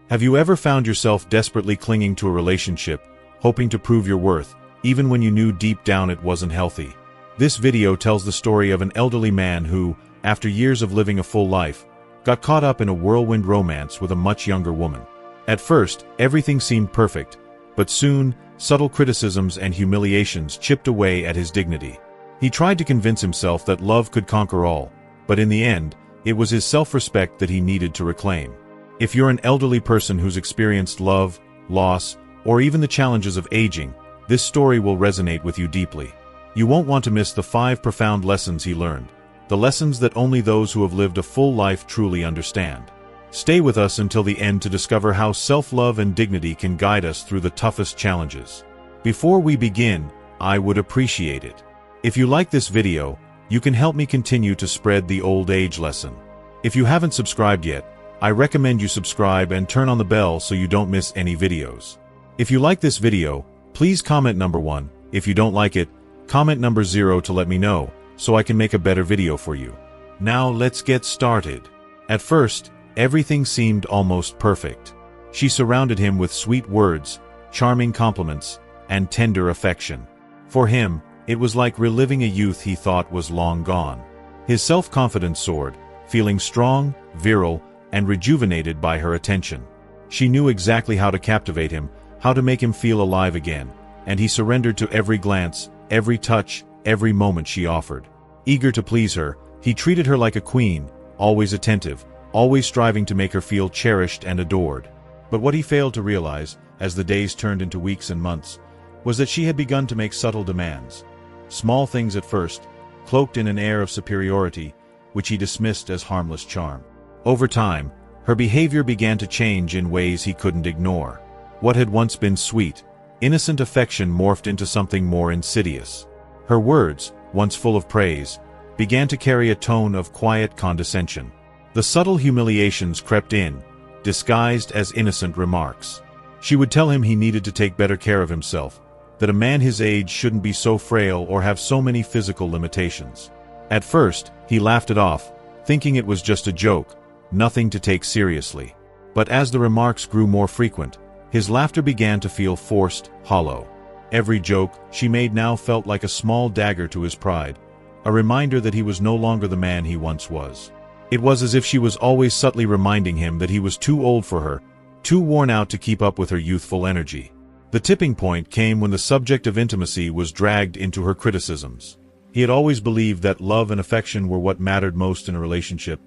Have you ever found yourself desperately clinging to a relationship, hoping to prove your worth, even when you knew deep down it wasn't healthy? This video tells the story of an elderly man who, after years of living a full life, got caught up in a whirlwind romance with a much younger woman. At first, everything seemed perfect, but soon, subtle criticisms and humiliations chipped away at his dignity. He tried to convince himself that love could conquer all, but in the end, it was his self-respect that he needed to reclaim. If you're an elderly person who's experienced love, loss, or even the challenges of aging, this story will resonate with you deeply. You won't want to miss the 5 profound lessons he learned, the lessons that only those who have lived a full life truly understand. Stay with us until the end to discover how self-love and dignity can guide us through the toughest challenges. Before we begin, I would appreciate it if you like this video, you can help me continue to spread the old age lesson. If you haven't subscribed yet, I recommend you subscribe and turn on the bell so you don't miss any videos. If you like this video, please comment number 1. If you don't like it, comment number 0 to let me know, so I can make a better video for you. Now let's get started. At first, everything seemed almost perfect. She surrounded him with sweet words, charming compliments, and tender affection. For him, it was like reliving a youth he thought was long gone. His self-confidence soared, feeling strong, virile, and rejuvenated by her attention. She knew exactly how to captivate him, how to make him feel alive again, and he surrendered to every glance, every touch, every moment she offered. Eager to please her, he treated her like a queen, always attentive, always striving to make her feel cherished and adored. But what he failed to realize, as the days turned into weeks and months, was that she had begun to make subtle demands. Small things at first, cloaked in an air of superiority, which he dismissed as harmless charm. Over time, her behavior began to change in ways he couldn't ignore. What had once been sweet, innocent affection morphed into something more insidious. Her words, once full of praise, began to carry a tone of quiet condescension. The subtle humiliations crept in, disguised as innocent remarks. She would tell him he needed to take better care of himself, that a man his age shouldn't be so frail or have so many physical limitations. At first, he laughed it off, thinking it was just a joke, nothing to take seriously. But as the remarks grew more frequent, his laughter began to feel forced, hollow. Every joke she made now felt like a small dagger to his pride, a reminder that he was no longer the man he once was. It was as if she was always subtly reminding him that he was too old for her, too worn out to keep up with her youthful energy. The tipping point came when the subject of intimacy was dragged into her criticisms. He had always believed that love and affection were what mattered most in a relationship,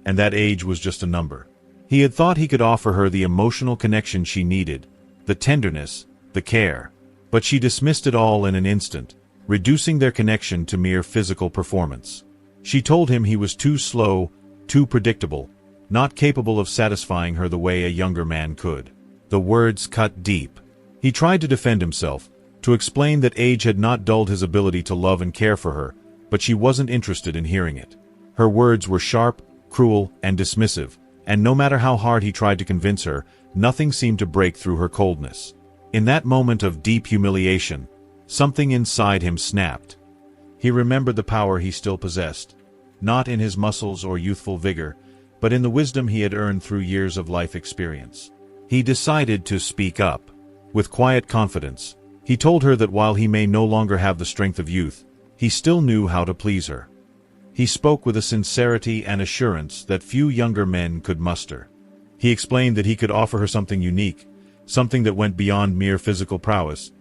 and that age was just a number. He had thought he could offer her the emotional connection she needed, the tenderness, the care. But she dismissed it all in an instant, reducing their connection to mere physical performance. She told him he was too slow, too predictable, not capable of satisfying her the way a younger man could. The words cut deep. He tried to defend himself, to explain that age had not dulled his ability to love and care for her, but she wasn't interested in hearing it. Her words were sharp, cruel, and dismissive, and no matter how hard he tried to convince her, nothing seemed to break through her coldness. In that moment of deep humiliation, something inside him snapped. He remembered the power he still possessed, not in his muscles or youthful vigor, but in the wisdom he had earned through years of life experience. He decided to speak up. With quiet confidence, he told her that while he may no longer have the strength of youth, he still knew how to please her. He spoke with a sincerity and assurance that few younger men could muster. He explained that he could offer her something unique, something that went beyond mere physical prowess.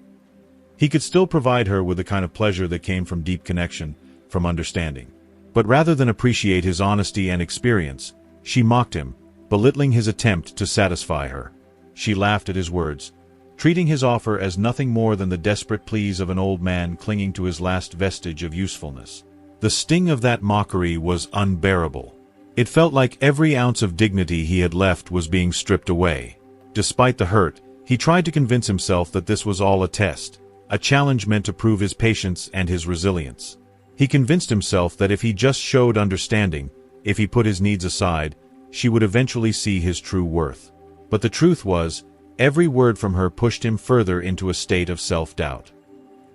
He could still provide her with the kind of pleasure that came from deep connection, from understanding. But rather than appreciate his honesty and experience, she mocked him, belittling his attempt to satisfy her. She laughed at his words, treating his offer as nothing more than the desperate pleas of an old man clinging to his last vestige of usefulness. The sting of that mockery was unbearable. It felt like every ounce of dignity he had left was being stripped away. Despite the hurt, he tried to convince himself that this was all a test, a challenge meant to prove his patience and his resilience. He convinced himself that if he just showed understanding, if he put his needs aside, she would eventually see his true worth. But the truth was, every word from her pushed him further into a state of self-doubt.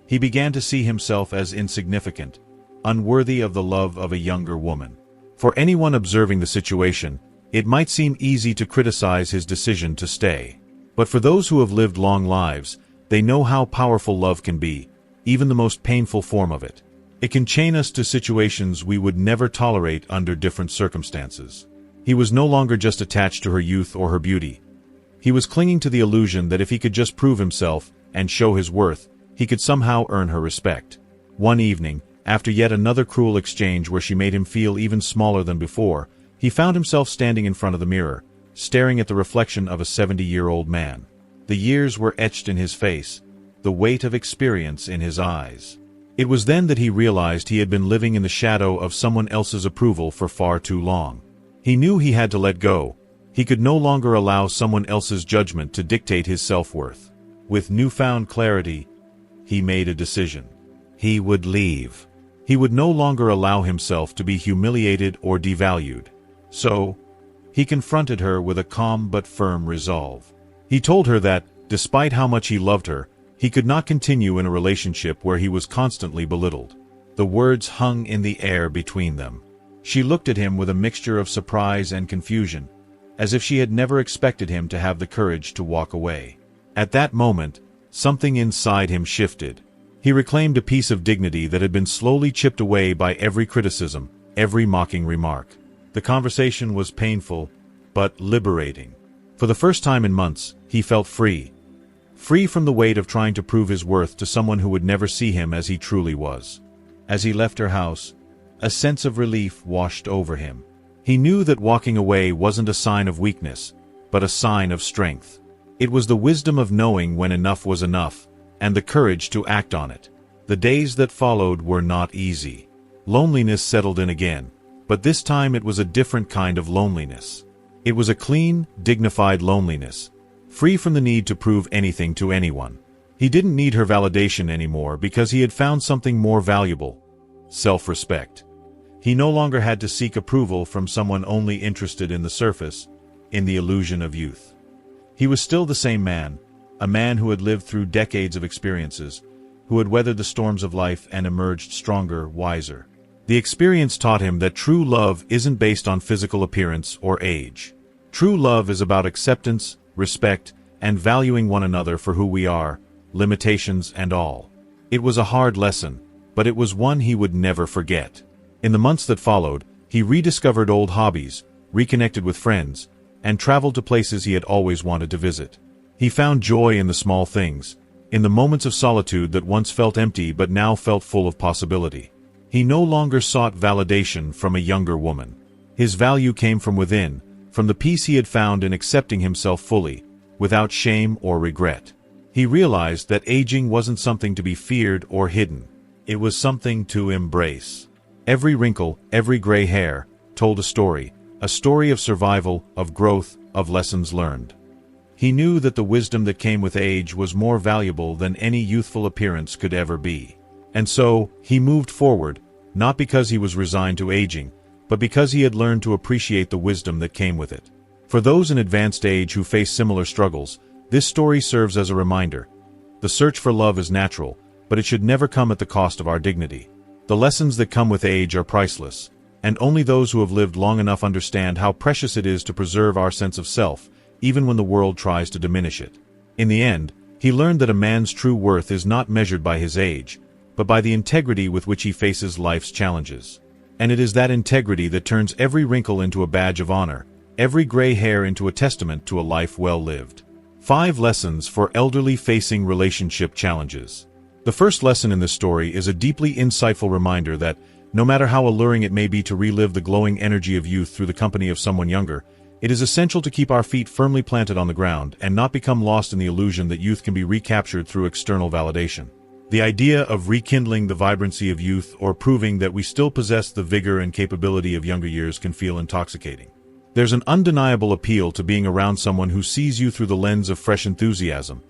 He began to see himself as insignificant, unworthy of the love of a younger woman. For anyone observing the situation, It might seem easy to criticize his decision to stay. But for those who have lived long lives, they know how powerful love can be, even the most painful form of it. It can chain us to situations we would never tolerate under different circumstances. He was no longer just attached to her youth or her beauty. He was clinging to the illusion that if he could just prove himself and show his worth, he could somehow earn her respect. One evening, after yet another cruel exchange where she made him feel even smaller than before, he found himself standing in front of the mirror, staring at the reflection of a 70-year-old man. The years were etched in his face, the weight of experience in his eyes. It was then that he realized he had been living in the shadow of someone else's approval for far too long. He knew he had to let go. He could no longer allow someone else's judgment to dictate his self-worth. With newfound clarity, he made a decision. He would leave. He would no longer allow himself to be humiliated or devalued. So, he confronted her with a calm but firm resolve. He told her that, despite how much he loved her, he could not continue in a relationship where he was constantly belittled. The words hung in the air between them. She looked at him with a mixture of surprise and confusion, as if she had never expected him to have the courage to walk away. At that moment, something inside him shifted. He reclaimed a piece of dignity that had been slowly chipped away by every criticism, every mocking remark. The conversation was painful, but liberating. For the first time in months, he felt free. Free from the weight of trying to prove his worth to someone who would never see him as he truly was. As he left her house, a sense of relief washed over him. He knew that walking away wasn't a sign of weakness, but a sign of strength. It was the wisdom of knowing when enough was enough, and the courage to act on it. The days that followed were not easy. Loneliness settled in again, but this time it was a different kind of loneliness. It was a clean, dignified loneliness, free from the need to prove anything to anyone. He didn't need her validation anymore because he had found something more valuable: self-respect. He no longer had to seek approval from someone only interested in the surface, in the illusion of youth. He was still the same man, a man who had lived through decades of experiences, who had weathered the storms of life and emerged stronger, wiser. The experience taught him that true love isn't based on physical appearance or age. True love is about acceptance, respect, and valuing one another for who we are, limitations and all. It was a hard lesson, but it was one he would never forget. In the months that followed, he rediscovered old hobbies, reconnected with friends, and traveled to places he had always wanted to visit. He found joy in the small things, in the moments of solitude that once felt empty but now felt full of possibility. He no longer sought validation from a younger woman. His value came from within, from the peace he had found in accepting himself fully, without shame or regret. He realized that aging wasn't something to be feared or hidden. It was something to embrace. Every wrinkle, every gray hair, told a story of survival, of growth, of lessons learned. He knew that the wisdom that came with age was more valuable than any youthful appearance could ever be. And so, he moved forward, not because he was resigned to aging, but because he had learned to appreciate the wisdom that came with it. For those in advanced age who face similar struggles, this story serves as a reminder. The search for love is natural, but it should never come at the cost of our dignity. The lessons that come with age are priceless, and only those who have lived long enough understand how precious it is to preserve our sense of self, even when the world tries to diminish it. In the end, he learned that a man's true worth is not measured by his age, but by the integrity with which he faces life's challenges. And it is that integrity that turns every wrinkle into a badge of honor, every gray hair into a testament to a life well lived. 5 lessons for elderly facing relationship challenges. The first lesson in this story is a deeply insightful reminder that, no matter how alluring it may be to relive the glowing energy of youth through the company of someone younger, it is essential to keep our feet firmly planted on the ground and not become lost in the illusion that youth can be recaptured through external validation. The idea of rekindling the vibrancy of youth or proving that we still possess the vigor and capability of younger years can feel intoxicating. There's an undeniable appeal to being around someone who sees you through the lens of fresh enthusiasm,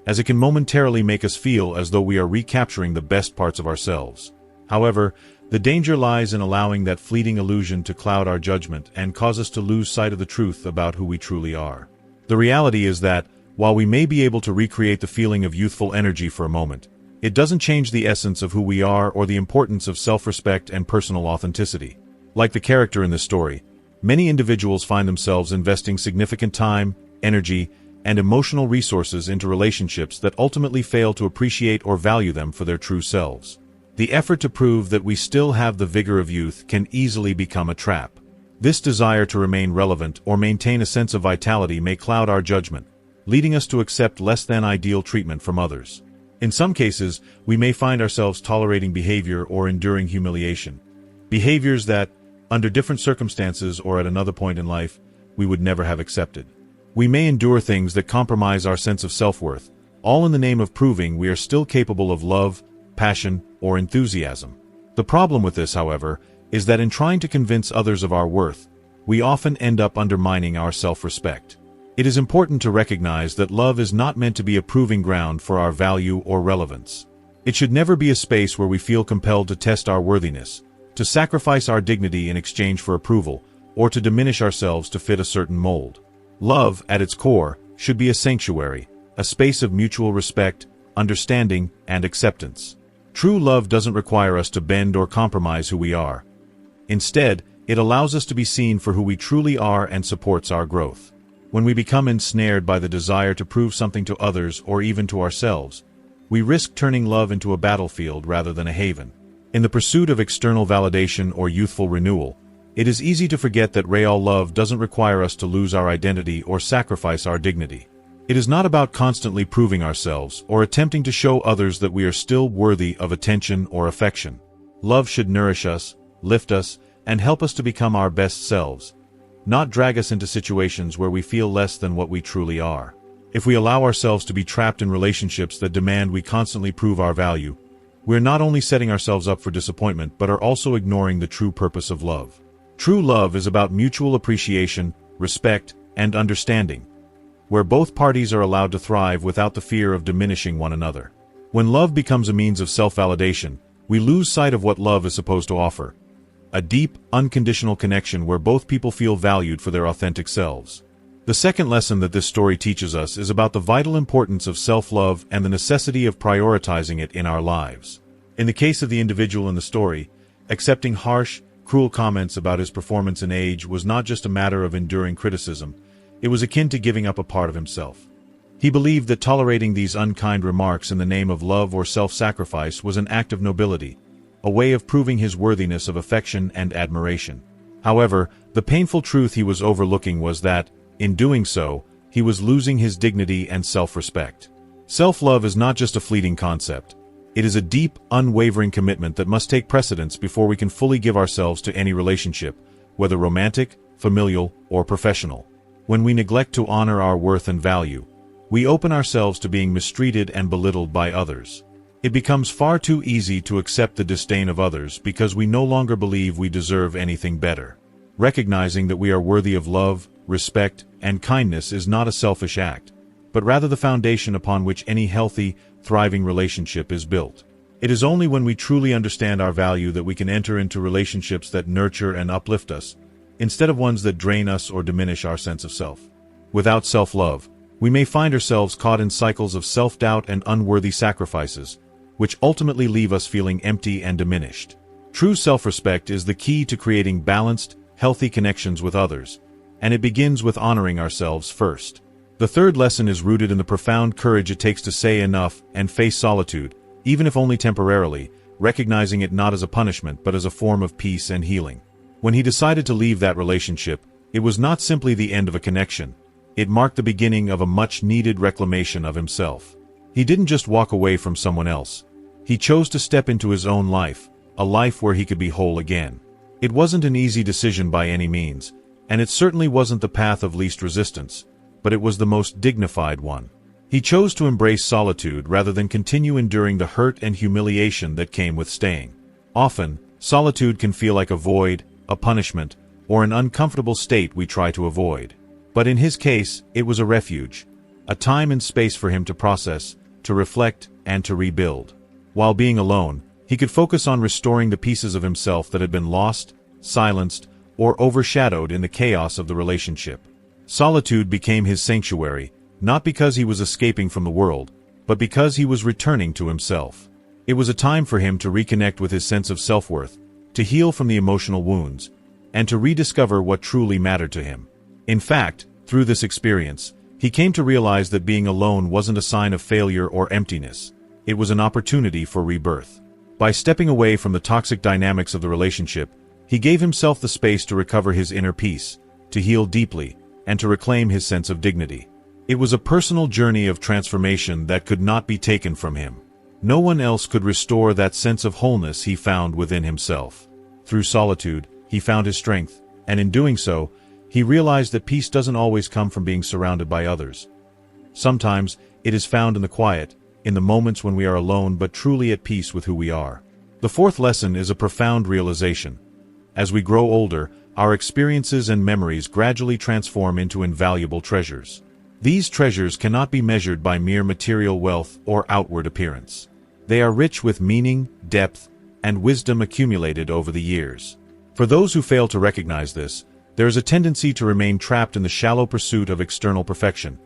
as it can momentarily make us feel as though we are recapturing the best parts of ourselves. However, the danger lies in allowing that fleeting illusion to cloud our judgment and cause us to lose sight of the truth about who we truly are. The reality is that, while we may be able to recreate the feeling of youthful energy for a moment, it doesn't change the essence of who we are or the importance of self-respect and personal authenticity. Like the character in this story, Many individuals find themselves investing significant time, energy, and emotional resources into relationships that ultimately fail to appreciate or value them for their true selves. The effort to prove that we still have the vigor of youth can easily become a trap. This desire to remain relevant or maintain a sense of vitality may cloud our judgment, leading us to accept less than ideal treatment from others. In some cases, we may find ourselves tolerating behavior or enduring humiliation. Behaviors that, under different circumstances or at another point in life, we would never have accepted. We may endure things that compromise our sense of self-worth, all in the name of proving we are still capable of love, passion, or enthusiasm. The problem with this, however, is that in trying to convince others of our worth, we often end up undermining our self-respect. It is important to recognize that love is not meant to be a proving ground for our value or relevance. It should never be a space where we feel compelled to test our worthiness, to sacrifice our dignity in exchange for approval, or to diminish ourselves to fit a certain mold. Love, at its core, should be a sanctuary, a space of mutual respect, understanding, and acceptance. True love doesn't require us to bend or compromise who we are. Instead, it allows us to be seen for who we truly are and supports our growth. When we become ensnared by the desire to prove something to others or even to ourselves, we risk turning love into a battlefield rather than a haven. In the pursuit of external validation or youthful renewal, it is easy to forget that real love doesn't require us to lose our identity or sacrifice our dignity. It is not about constantly proving ourselves or attempting to show others that we are still worthy of attention or affection. Love should nourish us, lift us, and help us to become our best selves, not drag us into situations where we feel less than what we truly are. If we allow ourselves to be trapped in relationships that demand we constantly prove our value, we're not only setting ourselves up for disappointment but are also ignoring the true purpose of love. True love is about mutual appreciation, respect, and understanding, where both parties are allowed to thrive without the fear of diminishing one another. When love becomes a means of self-validation, we lose sight of what love is supposed to offer: a deep, unconditional connection where both people feel valued for their authentic selves. The second lesson that this story teaches us is about the vital importance of self-love and the necessity of prioritizing it in our lives. In the case of the individual in the story, accepting harsh, cruel comments about his performance and age was not just a matter of enduring criticism, it was akin to giving up a part of himself. He believed that tolerating these unkind remarks in the name of love or self-sacrifice was an act of nobility, a way of proving his worthiness of affection and admiration. However, the painful truth he was overlooking was that, in doing so, he was losing his dignity and self-respect. Self-love is not just a fleeting concept. It is a deep, unwavering commitment that must take precedence before we can fully give ourselves to any relationship, whether romantic, familial, or professional. When we neglect to honor our worth and value, we open ourselves to being mistreated and belittled by others. It becomes far too easy to accept the disdain of others because we no longer believe we deserve anything better. Recognizing that we are worthy of love, respect, and kindness is not a selfish act, but rather the foundation upon which any healthy, thriving relationship is built. It is only when we truly understand our value that we can enter into relationships that nurture and uplift us, instead of ones that drain us or diminish our sense of self. Without self-love, we may find ourselves caught in cycles of self-doubt and unworthy sacrifices, which ultimately leave us feeling empty and diminished. True self-respect is the key to creating balanced, healthy connections with others, and it begins with honoring ourselves first. The third lesson is rooted in the profound courage it takes to say enough and face solitude, even if only temporarily, recognizing it not as a punishment but as a form of peace and healing. When he decided to leave that relationship, it was not simply the end of a connection. It marked the beginning of a much-needed reclamation of himself. He didn't just walk away from someone else. He chose to step into his own life, a life where he could be whole again. It wasn't an easy decision by any means, and it certainly wasn't the path of least resistance, but it was the most dignified one. He chose to embrace solitude rather than continue enduring the hurt and humiliation that came with staying. Often, solitude can feel like a void, a punishment, or an uncomfortable state we try to avoid. But in his case, it was a refuge, a time and space for him to process, to reflect, and to rebuild. While being alone, he could focus on restoring the pieces of himself that had been lost, silenced, or overshadowed in the chaos of the relationship. Solitude became his sanctuary, not because he was escaping from the world, but because he was returning to himself. It was a time for him to reconnect with his sense of self-worth, to heal from the emotional wounds, and to rediscover what truly mattered to him. In fact, through this experience, he came to realize that being alone wasn't a sign of failure or emptiness. It was an opportunity for rebirth. By stepping away from the toxic dynamics of the relationship, he gave himself the space to recover his inner peace, to heal deeply, and to reclaim his sense of dignity. It was a personal journey of transformation that could not be taken from him. No one else could restore that sense of wholeness he found within himself. Through solitude, he found his strength, and in doing so, he realized that peace doesn't always come from being surrounded by others. Sometimes, it is found in the quiet, in the moments when we are alone but truly at peace with who we are. The fourth lesson is a profound realization. As we grow older, our experiences and memories gradually transform into invaluable treasures. These treasures cannot be measured by mere material wealth or outward appearance. They are rich with meaning, depth, and wisdom accumulated over the years. For those who fail to recognize this, there is a tendency to remain trapped in the shallow pursuit of external perfection,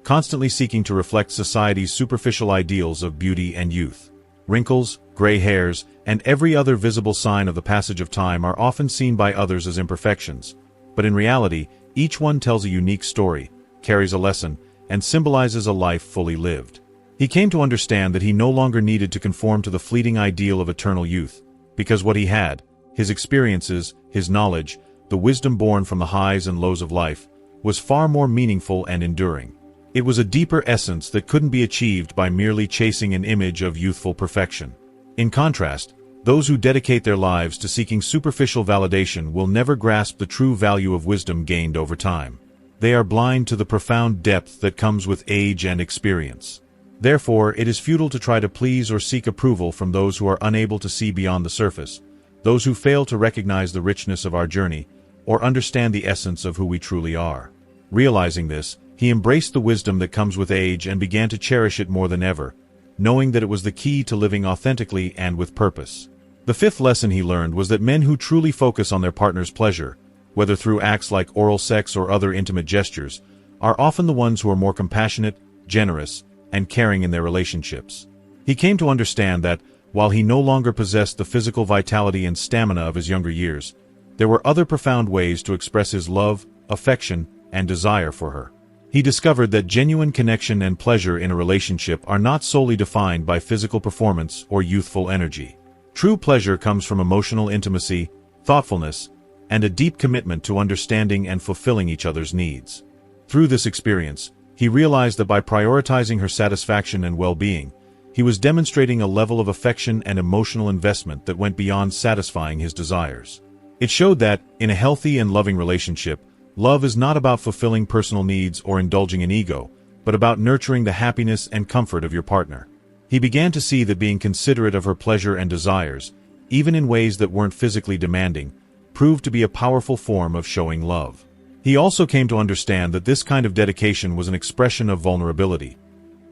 constantly seeking to reflect society's superficial ideals of beauty and youth. Wrinkles, gray hairs, and every other visible sign of the passage of time are often seen by others as imperfections, but in reality, each one tells a unique story, carries a lesson, and symbolizes a life fully lived. He came to understand that he no longer needed to conform to the fleeting ideal of eternal youth, because what he had, his experiences, his knowledge, the wisdom born from the highs and lows of life, was far more meaningful and enduring. It was a deeper essence that couldn't be achieved by merely chasing an image of youthful perfection. In contrast, those who dedicate their lives to seeking superficial validation will never grasp the true value of wisdom gained over time. They are blind to the profound depth that comes with age and experience. Therefore, it is futile to try to please or seek approval from those who are unable to see beyond the surface, those who fail to recognize the richness of our journey, or understand the essence of who we truly are. Realizing this, he embraced the wisdom that comes with age and began to cherish it more than ever, knowing that it was the key to living authentically and with purpose. The fifth lesson he learned was that men who truly focus on their partner's pleasure, whether through acts like oral sex or other intimate gestures, are often the ones who are more compassionate, generous, and caring in their relationships. He came to understand that, while he no longer possessed the physical vitality and stamina of his younger years, there were other profound ways to express his love, affection, and desire for her. He discovered that genuine connection and pleasure in a relationship are not solely defined by physical performance or youthful energy. True pleasure comes from emotional intimacy, thoughtfulness, and a deep commitment to understanding and fulfilling each other's needs. Through this experience, he realized that by prioritizing her satisfaction and well-being, he was demonstrating a level of affection and emotional investment that went beyond satisfying his desires. It showed that, in a healthy and loving relationship, love is not about fulfilling personal needs or indulging in ego, but about nurturing the happiness and comfort of your partner. He began to see that being considerate of her pleasure and desires, even in ways that weren't physically demanding, proved to be a powerful form of showing love. He also came to understand that this kind of dedication was an expression of vulnerability.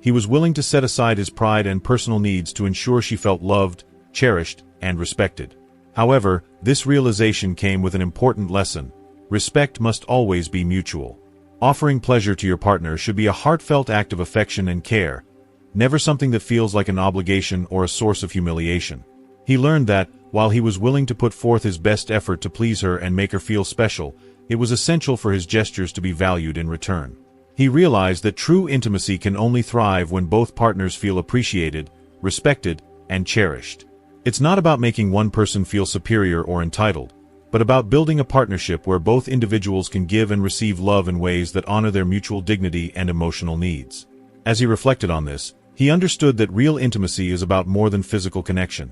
He was willing to set aside his pride and personal needs to ensure she felt loved, cherished, and respected. However, this realization came with an important lesson. Respect must always be mutual. Offering pleasure to your partner should be a heartfelt act of affection and care, never something that feels like an obligation or a source of humiliation. He learned that, while he was willing to put forth his best effort to please her and make her feel special, it was essential for his gestures to be valued in return. He realized that true intimacy can only thrive when both partners feel appreciated, respected, and cherished. It's not about making one person feel superior or entitled, but about building a partnership where both individuals can give and receive love in ways that honor their mutual dignity and emotional needs. As he reflected on this, he understood that real intimacy is about more than physical connection.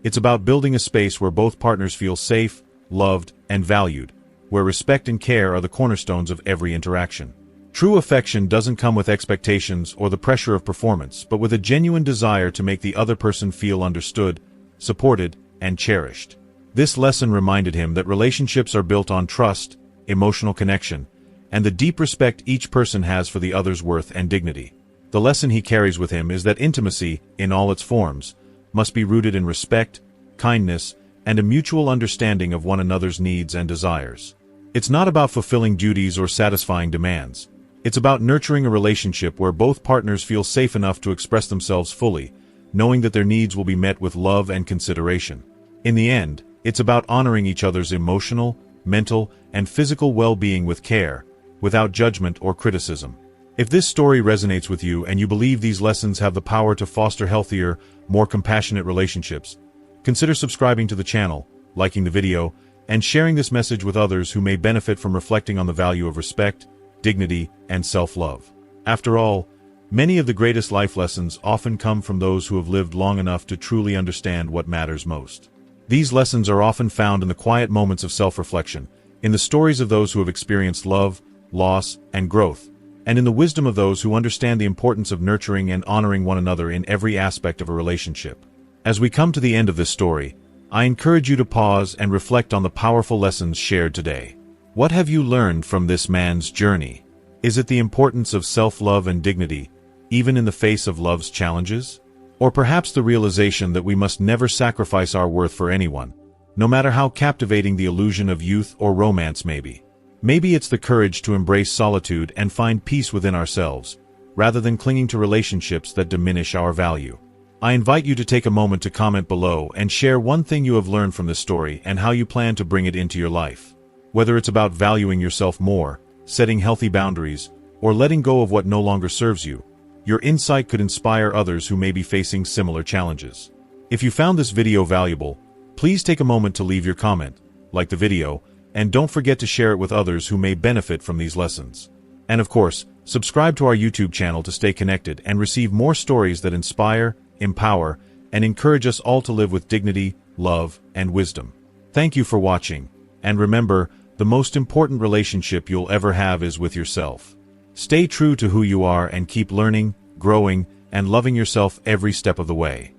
It's about building a space where both partners feel safe, loved, and valued, where respect and care are the cornerstones of every interaction. True affection doesn't come with expectations or the pressure of performance, but with a genuine desire to make the other person feel understood, supported, and cherished. This lesson reminded him that relationships are built on trust, emotional connection, and the deep respect each person has for the other's worth and dignity. The lesson he carries with him is that intimacy, in all its forms, must be rooted in respect, kindness, and a mutual understanding of one another's needs and desires. It's not about fulfilling duties or satisfying demands. It's about nurturing a relationship where both partners feel safe enough to express themselves fully, knowing that their needs will be met with love and consideration. In the end, it's about honoring each other's emotional, mental, and physical well-being with care, without judgment or criticism. If this story resonates with you and you believe these lessons have the power to foster healthier, more compassionate relationships, consider subscribing to the channel, liking the video, and sharing this message with others who may benefit from reflecting on the value of respect, dignity, and self-love. After all, many of the greatest life lessons often come from those who have lived long enough to truly understand what matters most. These lessons are often found in the quiet moments of self-reflection, in the stories of those who have experienced love, loss, and growth, and in the wisdom of those who understand the importance of nurturing and honoring one another in every aspect of a relationship. As we come to the end of this story, I encourage you to pause and reflect on the powerful lessons shared today. What have you learned from this man's journey? Is it the importance of self-love and dignity, even in the face of love's challenges? Or perhaps the realization that we must never sacrifice our worth for anyone, no matter how captivating the illusion of youth or romance may be? Maybe it's the courage to embrace solitude and find peace within ourselves, rather than clinging to relationships that diminish our value. I invite you to take a moment to comment below and share one thing you have learned from this story and how you plan to bring it into your life. Whether it's about valuing yourself more, setting healthy boundaries, or letting go of what no longer serves you, your insight could inspire others who may be facing similar challenges. If you found this video valuable, please take a moment to leave your comment, like the video, and don't forget to share it with others who may benefit from these lessons. And of course, subscribe to our YouTube channel to stay connected and receive more stories that inspire, empower, and encourage us all to live with dignity, love, and wisdom. Thank you for watching, and remember, the most important relationship you'll ever have is with yourself. Stay true to who you are and keep learning, growing, and loving yourself every step of the way.